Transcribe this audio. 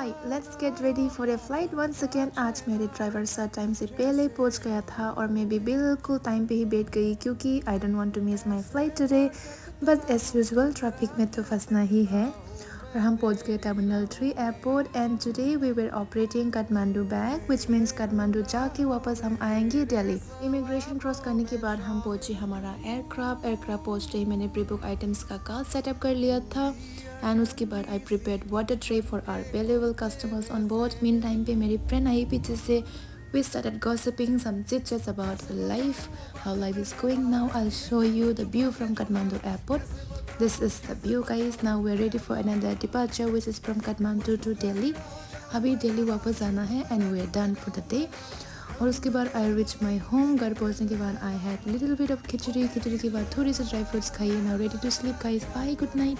Hi let's get ready for a flight once again. आज मेरे driver sir time से पहले पहुंच गया था और मैं भी बिल्कुल टाइम पे ही बैठ गई क्योंकि I don't want to miss my flight today. But as usual traffic में तो फंसना ही है और हम पहुंच गए terminal 3 airport and today we were operating Kathmandu back which means Kathmandu जाके वापस हम आएंगे दिल्ली। इमिग्रेशन क्रॉस करने के बाद हम पहुंचे हमारा एयरक्राफ्ट पहुंचते ही मैंने प्री बुक आइटम्स का कार्ड सेटअप कर लिया था एंड उसके बाद I prepared water tray for our valuable customers on board. Meantime पे मेरी फ्रेंड आई पीछे से। We started gossiping some chit-chats about life, how life is going now. I'll show you the view from Kathmandu airport. This is the view guys. Now we're ready for another departure which is from Kathmandu to Delhi. अभी दिल्ली वापस जाना है and we're done for the day. और उसके बाद आई rich my home. घर पहुंचने के बाद I had little bit of khichdi के बाद थोड़ी सी ड्राई फ्रूट्स खाई। Now ready to sleep guys. Bye, good night.